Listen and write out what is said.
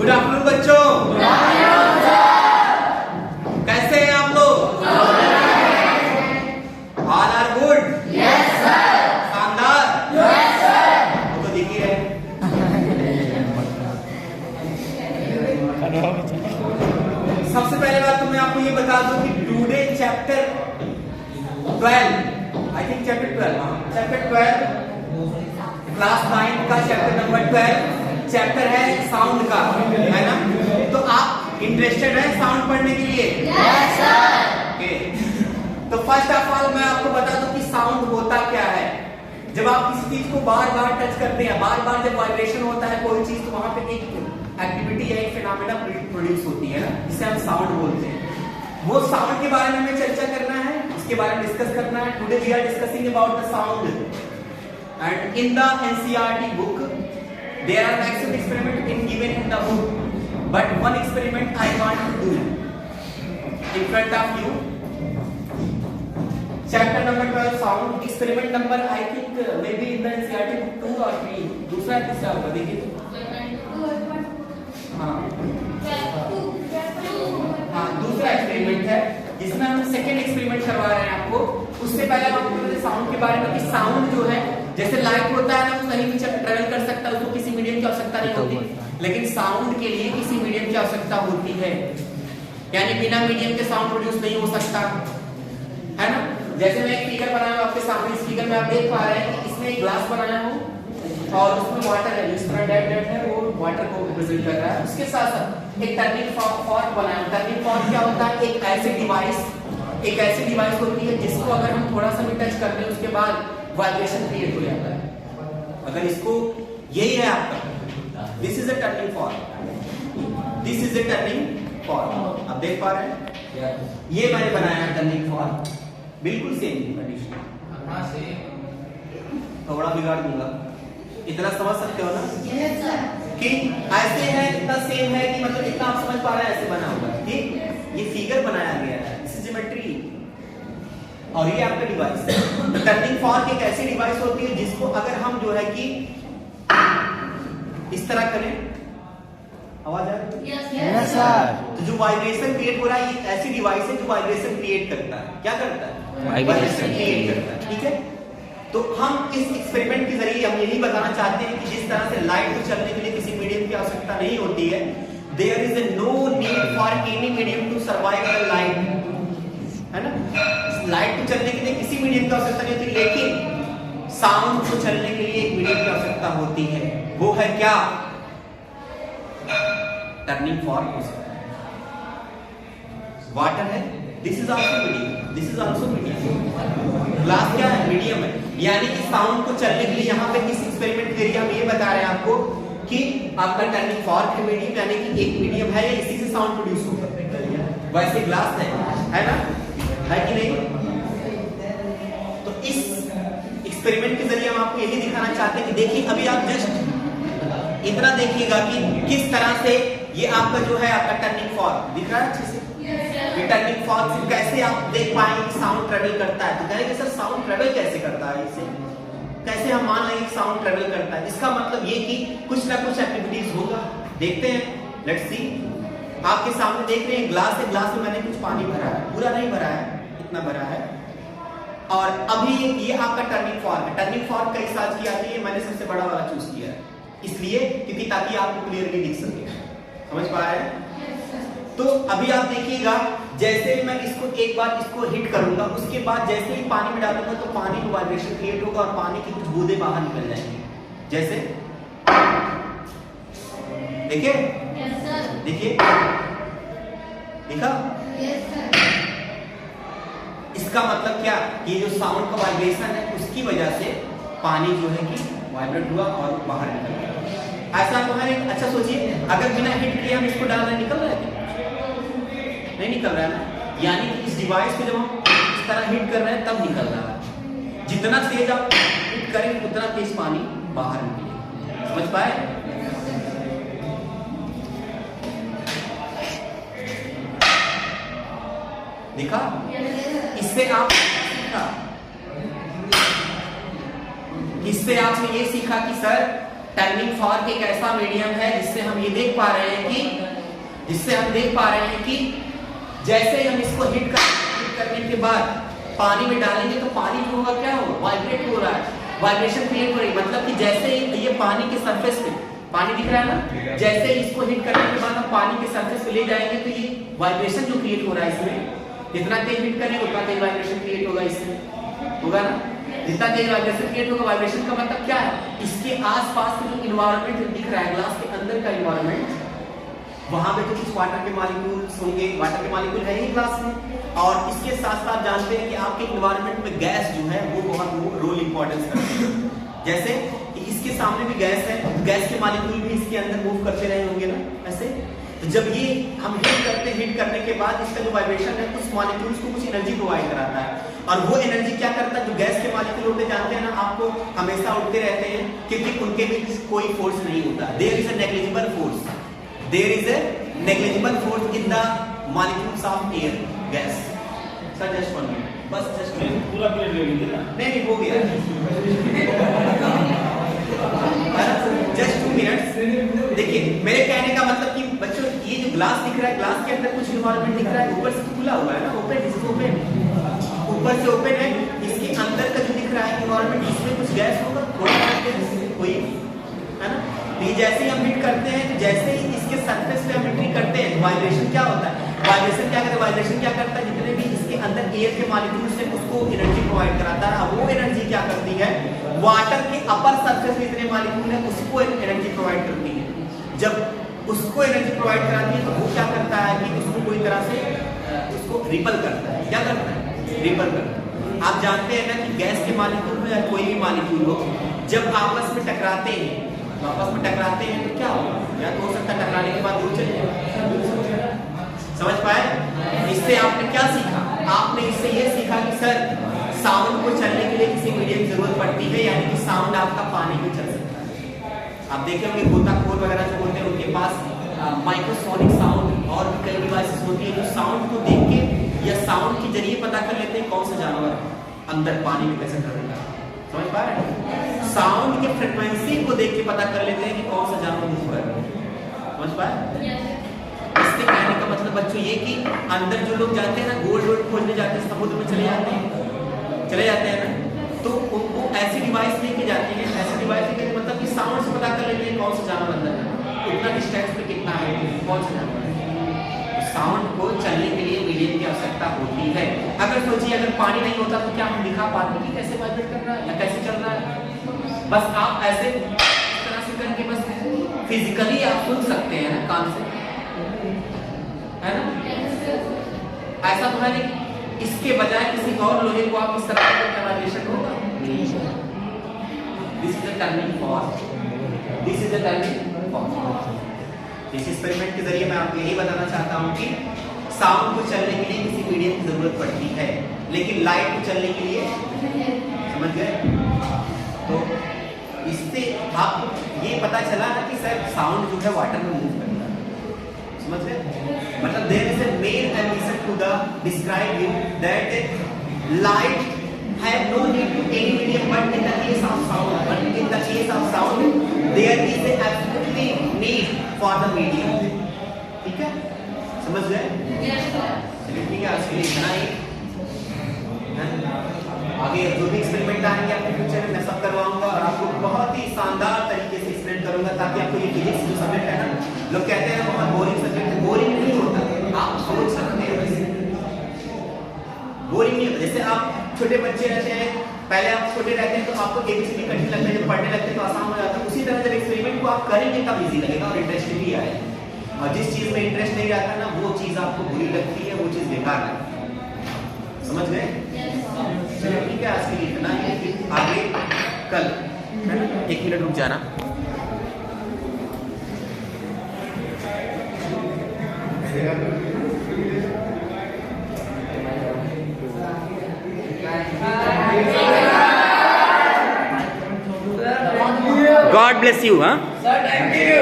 Good afternoon बच्चों। कैसे हैं आप लोग? All are good? Yes sir. शानदार? Yes sir. तो दिख ही रहे। सबसे पहले बात तो मैं आपको ये बता दूं कि today chapter 12, I think chapter 12 class 9 का चैप्टर नंबर 12 चैप्टर है साउंड का, है ना? तो आप इंटरेस्टेड हैं साउंड पढ़ने के लिए? Yes sir. ओके, तो फर्स्ट ऑफ ऑल मैं आपको बता दूं कि साउंड होता क्या है। जब आप किसी चीज को बार बार टच करते हैं, बार बार जब वाइब्रेशन होता है कोई चीज, तो वहां पे एक एक्टिविटी या एक फिनोमेना प्रोड्यूस होती है ना, जिसे हम साउंड बोलते हैं। वो साउंड के बारे में हमें चर्चा करना है, इसके बारे में डिस्कस करना है। Today we are discussing about the sound and in the NCERT book there are maximum experiment given in the book, but one experiment I want to do in front of you. Chapter number 12 sound experiment number I think maybe in the NCERT book 2 or 3, दूसरा तीसरा होगा, देखिए। हाँ, दूसरा experiment है जिसमें हम second experiment करवा रहे हैं आपको। उससे पहले हम आपको बता दें साउंड के बारे में कि साउंड जो है, जैसे लाइट होता है ना, वो कहीं भी ट्रेवल कर सकता है, उसको किसी मीडियम की आवश्यकता नहीं होती, लेकिन साउंड के लिए किसी मीडियम की आवश्यकता होती है। यानी बिना मीडियम के साउंड प्रोड्यूस नहीं हो सकता, है ना? जैसे मैं एक फिगर बनाया हूं आपके सामने, इस फिगर में आप देख पा रहे हैं कि इसमें एक ग्लास बनाया हूं और उसमें वाटर है, जिस तरह डेट है वो वाटर को रिप्रेजेंट कर रहा है। उसके साथ साथ एक टर्निंग फॉर्क बनाया। टर्निंग फॉर्क क्या होता है? एक ऐसी डिवाइस होती है जिसको अगर हम थोड़ा सा भी टच कर लें उसके बाद वाइब्रेशन क्रिएट हो जाता है। अगर इसको, यही है आपका, this is a turning fork, this is a turning fork. आप देख पा रहे हैं, ये मैंने बनाया है टर्निंग फॉर्क, बिल्कुल सेम कंडीशन। थोड़ा बिगाड़ दूंगा, इतना समझ सकते हो ना? Yes sir. कि ऐसे है, इतना सेम है कि मतलब इतना आप समझ पा रहे हैं, ऐसे बना हुआ है, ठीक? ये फिगर बनाया गया है, दिस इज ज्योमेट्री, और ये आपका डिवाइस है। टर्निंग फॉर्क एक ऐसी डिवाइस होती है जिसको अगर हम जो है कि इस तरह करें, आवाज आ रही है? Yes sir. तो जो वाइब्रेशन क्रिएट हो रहा है, ये ऐसी डिवाइस है जो वाइब्रेशन क्रिएट करता है। क्या करता है? वाइब्रेशन क्रिएट करता है, ठीक है? तो हम इस एक्सपेरिमेंट के जरिए हम यही बताना चाहते हैं कि जिस तरह से लाइट को चलने के लिए किसी मीडियम की आवश्यकता नहीं होती है, there is no need for any medium to survive the light, है ना? लाइट को चलने के लिए किसी मीडियम की आवश्यकता नहीं होती, लेकिन साउंड को चलने के लिए एक मीडियम की आवश्यकता होती है। वो है क्या? टर्निंग फॉर्क हो सकता है, वाटर है, this is also medium, this is also medium. Glass क्या है? मीडियम है। यानी कि साउंड को चलने के लिए यहाँ पे इस एक्सपेरिमेंट के जरिए हम ये बता रहे हैं आपको कि आपका टर्निंग फॉर्क है मीडियम, यानी कि एक मीडियम है, इसी से साउंड प्रोड्यूस होगा। वैसे ग्लास है ना? है कि नहीं? तो इस एक्सपेरिमेंट के जरिए हम आपको यही दिखाना चाहते हैं कि देखिए, अभी आप जस्ट इतना देखिएगा कि किस तरह से ये आपका जो है आपका टर्निंग फॉर्क दिख रहा है अच्छे से। ये टर्निंग फॉर्क से कैसे आप देख पाएंगे कि साउंड ट्रेवल करता है? तो कहेंगे सर साउंड ट्रेवल कैसे करता है, इससे कैसे हम मान लेंगे कि साउंड ट्रेवल करता है? इसका मतलब ये कि कुछ ना कुछ एक्टिविटीज होगा। देखते हैं, लेट्स सी। आपके सामने देख रहे हैं ग्लास है, ग्लास में मैंने कुछ पानी भरा है, पूरा नहीं भरा है, इतना भरा है। और अभी ये आपका टर्निंग फॉर्क है। टर्निंग फॉर्क कई साइज की आती है, मैंने सबसे बड़ा वाला चूज किया है, इसलिए क्योंकि ताकि आपको क्लियरली दिख सके। समझ पा रहे हैं? तो अभी आप देखिएगा, जैसे मैं इसको एक बार इसको हिट करूंगा, उसके बाद जैसे ही पानी में डालूंगा तो पानी में वाइब्रेशन क्रिएट होगा और पानी की कुछ बूंदें बाहर निकल जाएंगी। जैसे देखिए, देखिए, देखा? इसका मतलब क्या? ये जो साउंड का वाइब्रेशन है उसकी वजह से पानी जो है कि वाइब्रेट हुआ और बाहर निकल गया। ऐसा तो है। अच्छा सोचिए, अगर बिना हिट किए हम इसको डाल रहे, निकल रहा है? नहीं निकल रहा है ना? यानी कि इस डिवाइस को जब हम इस तरह हिट कर रहे हैं तब निकल रहा है। जितना तेज आप हिट करेंगे उतना तेज पानी बाहर निकलेगा। समझ पाए? देखा? इससे आप सीखा, इससे आपने ये सीखा कि सर टर्निंग फॉर्क एक ऐसा मीडियम है जिससे हम ये देख पा रहे हैं कि जैसे हम इसको हिट करने के बाद पानी में डालेंगे तो पानी जो होगा क्या होगा, वाइब्रेट हो रहा है, वाइब्रेशन क्रिएट हो रही है। मतलब कि जैसे ये पानी के सरफेस पे पानी दिख रहा है ना, जैसे इसको हिट करने के बाद हम पानी के सरफेस पे ले जाएंगे तो ये वाइब्रेशन जो क्रिएट हो रहा है इसमें, जितना तेज हिट करेंगे उतना तेज वाइब्रेशन क्रिएट होगा, इससे होगा ना, जितना तेज वाइब्रेशन क्रिएट होगा। वाइब्रेशन का मतलब क्या है, इसके आसपास जो इन्वायरमेंट दिख रहा है, ग्लास के अंदर का इन्वायरमेंट, वहां पे तो कुछ वाटर के मॉलिक्यूल्स होंगे, वाटर के मॉलिक्यूल है ही ग्लास में, और इसके साथ साथ जानते हैं कि आपके इन्वायरमेंट में गैस जो है वो बहुत रोल इंपॉर्टेंस करती है। जैसे कि इसके सामने भी गैस है, गैस के मॉलिक्यूल भी इसके अंदर मूव करते रहे होंगे ना ऐसे। तो जब ये हम हिट करने के बाद इसका जो वाइब्रेशन है उस मॉलिक्यूल्स को कुछ एनर्जी प्रोवाइड कराता है, और वो एनर्जी क्या करता है, जो गैस के मॉलिक्यूल उड़ते जानते हैं ना, आपको हमेशा उड़ते रहते हैं क्योंकि उनके बीच कोई फोर्स नहीं होता। There is a negligible force, there is a negligible force in the molecules of air gas. Sir, just 1 minute. बस just पूरा पीरियड ले लीजिए ना। नहीं हो गया। Just 2 minutes. देखिए मेरे कहने का मतलब कि बच्चों ये जो ग्लास दिख रहा है, ग्लास के अंदर कुछ इन्वायरमेंट दिख रहा है, ऊपर से खुला हुआ है ना, ओपन, दिस इज ओपन, ऊपर से ओपन है, इसके अंदर का जो दिख रहा है इन्वायरमेंट, इसमें कुछ गैस होगा, कोई है ना। ये जैसे ही हम हिट करते हैं, तो जैसे ही इसके सरफेस पे हम हिट करते हैं, वाइब्रेशन क्या होता है, वाइब्रेशन क्या करता है, जितने भी इसके अंदर एयर के मॉलिक्यूल्स हैं उसको एनर्जी प्रोवाइड कराता है। वो एनर्जी क्या करती है, वाटर के अपर सरफेस में जितने मॉलिक्यूल हैं उसको एनर्जी प्रोवाइड करती है। जब उसको एनर्जी प्रोवाइड कराती है तो वो क्या करता है कि उसको कोई तरह से उसको रिपल करता है। क्या करता है, रिपल करता है। आप जानते हैं ना कि गैस के मॉलिक्यूल हो या कोई भी मॉलिक्यूल हो, जब आपस में टकराते हैं तो क्या होगा, या तो हो सकता है टकराने के बाद दूर चले जाए। समझ पाए? इससे आपने क्या सीखा, आपने इससे ये सीखा कि सर साउंड को चलने के लिए किसी मीडियम की जरूरत पड़ती है, यानी कि साउंड आपका पानी में चल सकता है। आप देखें होंगे गोताखोर वगैरह जो होते हैं उनके पास माइक्रोसोनिक साउंड और भी कई डिवाइसेस होती है जो साउंड को देख के या साउंड के जरिए पता कर लेते हैं कौन सा जानवर अंदर पानी में कैसे डरेगा। समझ पा रहे हैं? साउंड के फ्रीक्वेंसी को देख के पता कर लेते हैं कि कौन सा जानवर मूव कर रहा है। समझ पाए? इसके कहने का मतलब बच्चों ये कि अंदर जो लोग जाते हैं ना, गोल्ड खोजने जाते हैं, समुद्र में चले जाते हैं ना, तो उनको ऐसी डिवाइस लेके जाते हैं, ऐसी डिवाइस लेके मतलब कि साउंड से पता कर लेते हैं कौन सा जानवर अंदर है, कितना डिस्टेंस पे कितना है, कौन सा जानवर है। साउंड को चलने के लिए मीडियम की आवश्यकता होती है। अगर सोचिए अगर पानी नहीं होता तो क्या हम दिखा पाते कि कैसे वाइब्रेट कर रहा है या कैसे चल रहा है। बस आप ऐसे इस तरह से करके बस फिजिकली आप सुन सकते हैं ना कान से, है ना। ऐसा तो है नहीं इसके बजाय किसी और लोहे को आप इस तरह का वाइब्रेशन होगा। This is the turning fork, this is the turning fork. इस एक्सपेरिमेंट के जरिए मैं आपको यही बताना चाहता हूं कि साउंड को चलने के लिए किसी मीडियम की जरूरत पड़ती है, लेकिन लाइट को चलने के लिए, समझ गए? तो इससे आपको ये पता चला ना कि सर साउंड जो है वाटर में मूव करता है। समझ गए? मतलब there is a main ambition to the describe you that light have no need to any medium, but in the case of sound, there is a absolutely need for the medium. ठीक है? समझ गए? चलिए ठीक है, आज के लिए इतना ही। आगे जो भी एक्सपेरिमेंट आएंगे आपके फ्यूचर में मैं सब करवाऊंगा और आपको बहुत ही शानदार तरीके से एक्सप्लेन करूंगा ताकि आपको ये फिजिक्स जो सब्जेक्ट है ना, लोग कहते हैं बहुत बोरिंग सब्जेक्ट है, बोरिंग नहीं होता, आप सोच सकते हैं वैसे बोरिंग नहीं होता। जैसे आप छोटे बच्चे रहते हैं, पहले आप छोटे रहते हैं तो आपको एबीसीडी कठिन लगता है, जब पढ़ने लगते हैं तो आसान हो जाता है। उसी तरह जब एक्सपेरिमेंट को आप करेंगे तब इजी लगेगा और इंटरेस्ट भी आएगा। और जिस चीज में इंटरेस्ट नहीं रहता ना, वो चीज आपको बुरी लगती है, वो चीज बेकार लगती है। समझ गए? चलिए ठीक है, आज के लिए इतना ही। फिर आगे कल, है ना, 1 मिनट रुक जाना। God bless you, huh? Sir, thank you.